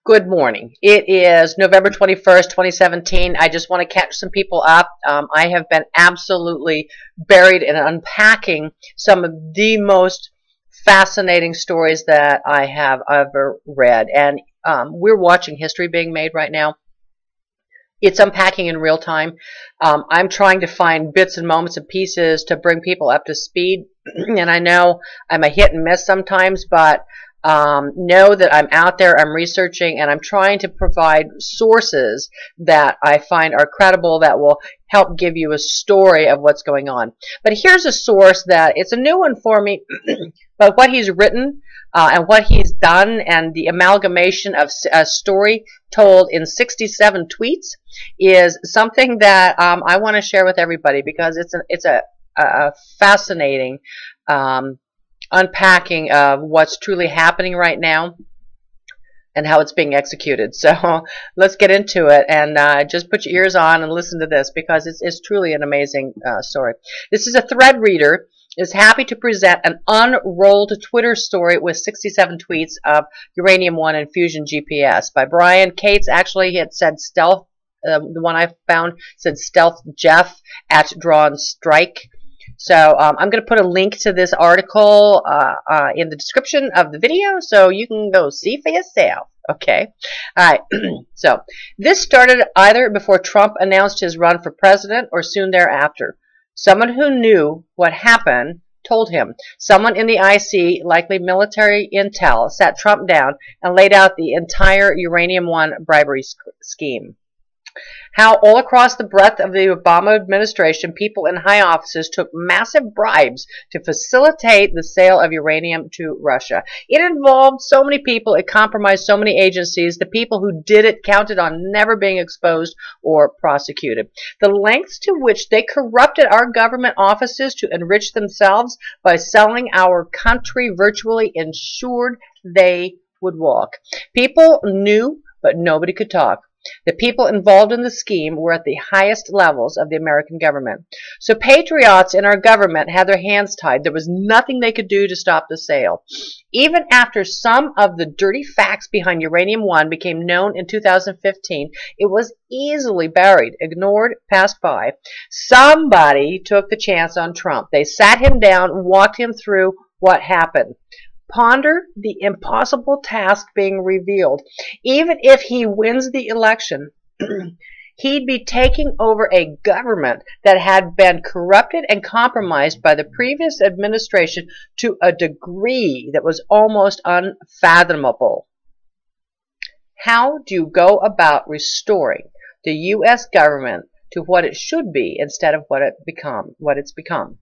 Good morning. It is November 21st, 2017. I just want to catch some people up. I have been absolutely buried in unpacking some of the most fascinating stories that I have ever read. And we're watching history being made right now. It's unpacking in real time. I'm trying to find bits and moments and pieces to bring people up to speed. And I know I'm a hit and miss sometimes, but know that I'm out there, I'm researching, and I'm trying to provide sources that I find are credible that will help give you a story of what's going on. But here's a source that it's a new one for me, but what he's written and what he's done and the amalgamation of a story told in 67 tweets is something that I want to share with everybody because it's a fascinating unpacking of what's truly happening right now and how it's being executed. So let's get into it and just put your ears on and listen to this because it's truly an amazing story. This is a thread reader is happy to present an unrolled Twitter story with 67 tweets of Uranium-1 and Fusion GPS by Brian Cates. Actually, he had said stealth. The one I found said stealth Jeff at Drawn Strike. So I'm going to put a link to this article in the description of the video so you can go see for yourself. Okay. All right. So this started either before Trump announced his run for president or soon thereafter. Someone who knew what happened told him. Someone in the IC, likely military intel, sat Trump down and laid out the entire Uranium-1 bribery scheme. How all across the breadth of the Obama administration, people in high offices took massive bribes to facilitate the sale of uranium to Russia. It involved so many people, it compromised so many agencies. The people who did it counted on never being exposed or prosecuted. The lengths to which they corrupted our government offices to enrich themselves by selling our country virtually ensured they would walk. People knew, but nobody could talk. The people involved in the scheme were at the highest levels of the American government. So patriots in our government had their hands tied. There was nothing they could do to stop the sale. Even after some of the dirty facts behind Uranium-1 became known in 2015, it was easily buried, ignored, passed by. Somebody took the chance on Trump. They sat him down and walked him through what happened. Ponder the impossible task being revealed. Even if he wins the election, he'd be taking over a government that had been corrupted and compromised by the previous administration to a degree that was almost unfathomable. How do you go about restoring the U.S. government to what it should be instead of what it's become?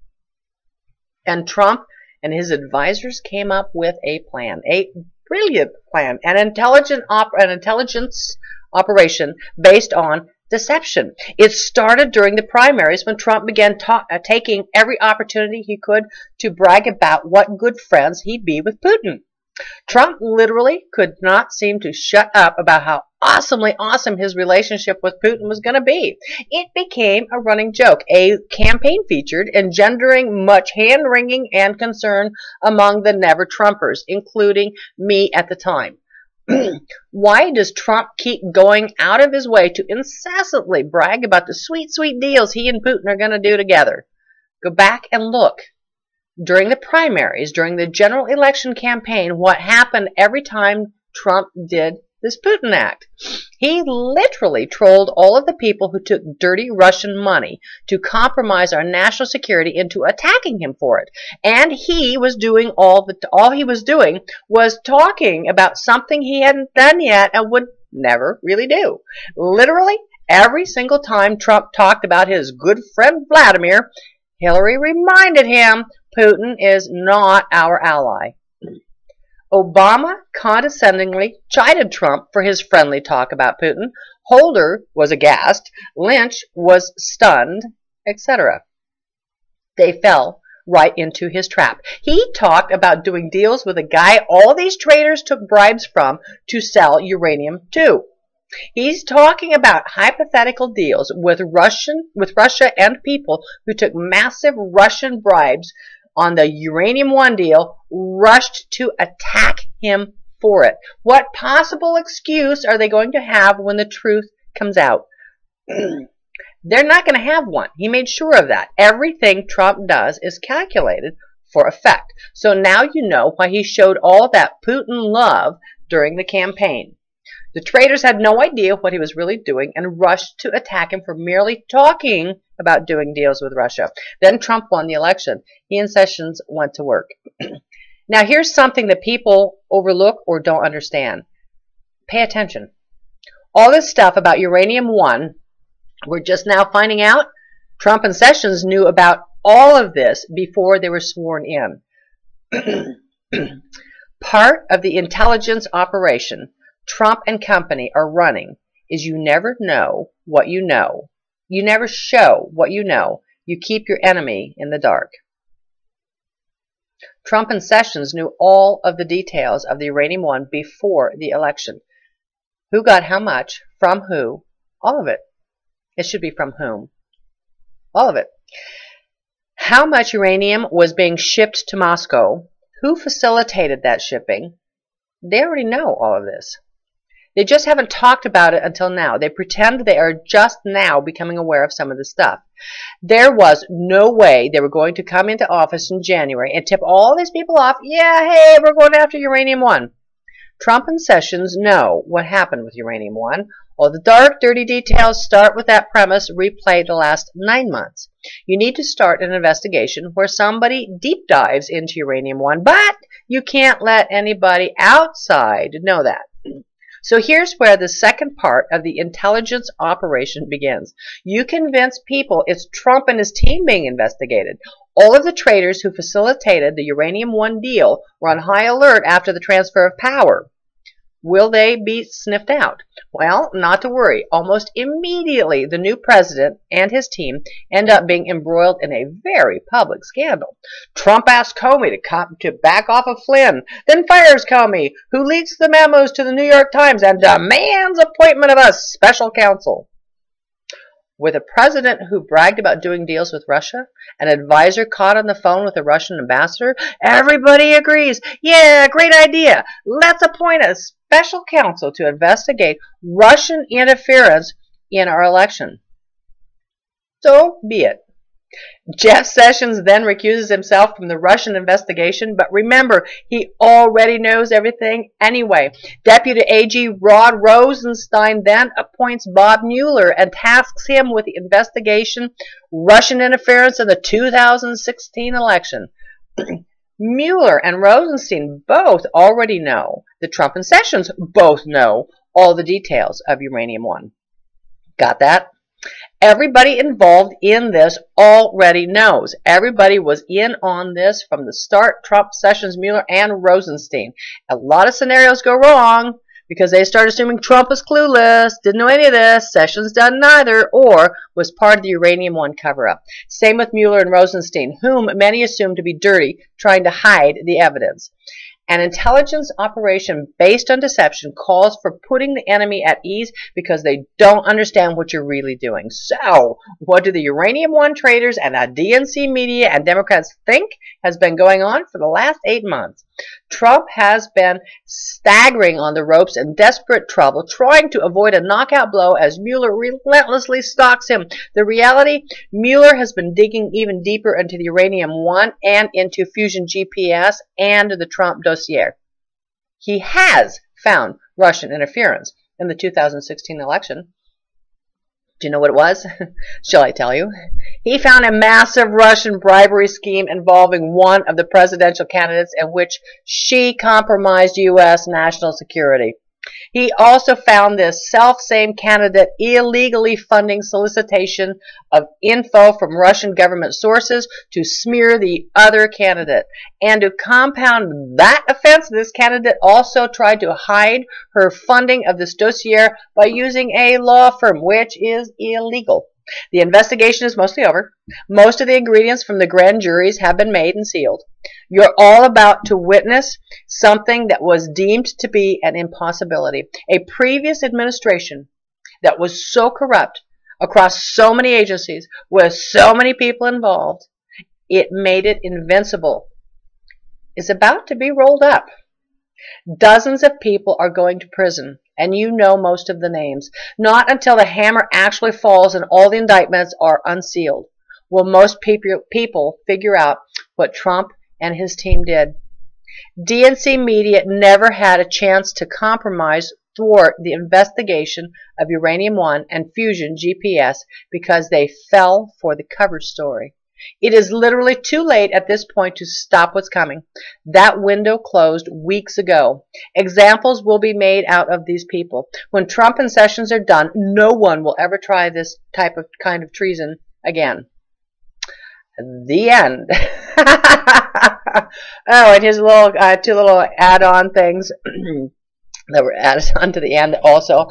And Trump and his advisors came up with a plan, a brilliant plan, an intelligence operation based on deception. It started during the primaries when Trump began taking every opportunity he could to brag about what good friends he'd be with Putin. Trump literally could not seem to shut up about how awesomely awesome his relationship with Putin was going to be. It became a running joke, a campaign featured, engendering much hand-wringing and concern among the never-Trumpers, including me at the time. Why does Trump keep going out of his way to incessantly brag about the sweet, sweet deals he and Putin are going to do together? Go back and look. During the primaries, during the general election campaign, what happened every time Trump did this Putin act? He literally trolled all of the people who took dirty Russian money to compromise our national security into attacking him for it. And he was doing all he was doing was talking about something he hadn't done yet and would never really do. Literally every single time Trump talked about his good friend Vladimir, Hillary reminded him Putin is not our ally. Obama condescendingly chided Trump for his friendly talk about Putin. Holder was aghast. Lynch was stunned, etc. They fell right into his trap. He talked about doing deals with a guy all these traitors took bribes from to sell uranium to. He's talking about hypothetical deals with Russia and people who took massive Russian bribes on the Uranium-1 deal, rushed to attack him for it. What possible excuse are they going to have when the truth comes out? They're not going to have one. He made sure of that. Everything Trump does is calculated for effect. So now you know why he showed all that Putin love during the campaign. The traitors had no idea what he was really doing and rushed to attack him for merely talking about doing deals with Russia. Then Trump won the election. He and Sessions went to work. Now here's something that people overlook or don't understand. Pay attention. All this stuff about Uranium One, we're just now finding out. Trump and Sessions knew about all of this before they were sworn in. Part of the intelligence operation Trump and company are running is you never know what you know. You never show what you know. You keep your enemy in the dark. Trump and Sessions knew all of the details of the Uranium One before the election. Who got how much, from who, all of it. It should be from whom. All of it. How much uranium was being shipped to Moscow, who facilitated that shipping. They already know all of this. They just haven't talked about it until now. They pretend they are just now becoming aware of some of the stuff. There was no way they were going to come into office in January and tip all these people off, yeah, hey, we're going after Uranium One. Trump and Sessions know what happened with Uranium One. All the dark, dirty details start with that premise, replay the last 9 months. You need to start an investigation where somebody deep dives into Uranium One, but you can't let anybody outside know that. So here's where the second part of the intelligence operation begins. You convince people it's Trump and his team being investigated. All of the traitors who facilitated the Uranium One deal were on high alert after the transfer of power. Will they be sniffed out? Well, not to worry. Almost immediately, the new president and his team end up being embroiled in a very public scandal. Trump asks Comey to back off of Flynn, then fires Comey, who leaks the memos to the New York Times and demands appointment of a special counsel. With a president who bragged about doing deals with Russia, an advisor caught on the phone with a Russian ambassador, everybody agrees, yeah, great idea. Let's appoint a special counsel to investigate Russian interference in our election. So be it. Jeff Sessions then recuses himself from the Russian investigation, but remember, he already knows everything anyway. Deputy AG Rod Rosenstein then appoints Bob Mueller and tasks him with the investigation Russian interference in the 2016 election. Mueller and Rosenstein both already know that Trump and Sessions both know all the details of Uranium One. Got that? Everybody involved in this already knows. Everybody was in on this from the start, Trump, Sessions, Mueller, and Rosenstein. A lot of scenarios go wrong because they start assuming Trump was clueless, didn't know any of this, Sessions done neither, or was part of the Uranium One cover-up. Same with Mueller and Rosenstein, whom many assume to be dirty, trying to hide the evidence. An intelligence operation based on deception calls for putting the enemy at ease because they don't understand what you're really doing. So, what do the Uranium One traders and the DNC media and Democrats think has been going on for the last 8 months? Trump has been staggering on the ropes in desperate trouble, trying to avoid a knockout blow as Mueller relentlessly stalks him. The reality, Mueller has been digging even deeper into the Uranium One and into Fusion GPS and the Trump dossier. He has found Russian interference in the 2016 election. Do you know what it was? Shall I tell you? He found a massive Russian bribery scheme involving one of the presidential candidates in which she compromised U.S. national security. He also found this self-same candidate illegally funding solicitation of info from Russian government sources to smear the other candidate. And to compound that offense, this candidate also tried to hide her funding of this dossier by using a law firm, which is illegal. The investigation is mostly over. Most of the ingredients from the grand juries have been made and sealed. You're all about to witness something that was deemed to be an impossibility. A previous administration that was so corrupt across so many agencies with so many people involved, it made it invincible. It's about to be rolled up. Dozens of people are going to prison, and you know most of the names. Not until the hammer actually falls and all the indictments are unsealed will most people figure out what Trump and his team did. DNC media never had a chance to compromise thwart the investigation of Uranium One and Fusion GPS because they fell for the cover story. It is literally too late at this point to stop what's coming. That window closed weeks ago. Examples will be made out of these people. When Trump and Sessions are done, no one will ever try this kind of treason again. The end. Oh, and here's a little two little add-on things that were added onto the end also.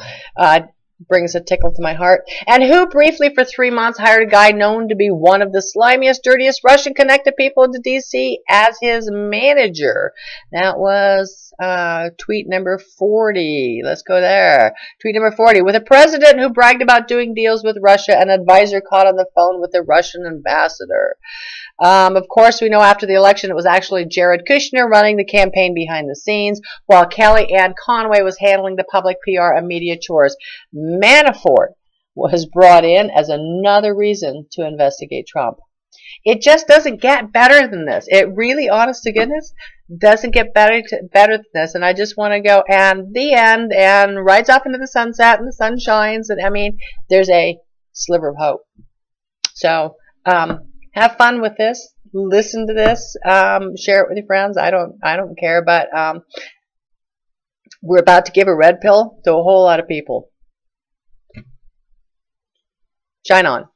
Brings a tickle to my heart. And who briefly for 3 months hired a guy known to be one of the slimiest, dirtiest Russian-connected people into D.C. as his manager? That was tweet number 40. Let's go there. Tweet number 40. With a president who bragged about doing deals with Russia, an advisor caught on the phone with the Russian ambassador. Of course, we know after the election it was actually Jared Kushner running the campaign behind the scenes, while Kellyanne Conway was handling the public PR and media chores. Manafort was brought in as another reason to investigate Trump. It just doesn't get better than this. It really, honest to goodness, doesn't get better than this. And I just want to go, and the end, and rides off into the sunset, and the sun shines, and I mean, there's a sliver of hope. So, have fun with this. Listen to this. Share it with your friends. I don't care, but we're about to give a red pill to a whole lot of people. Shine on.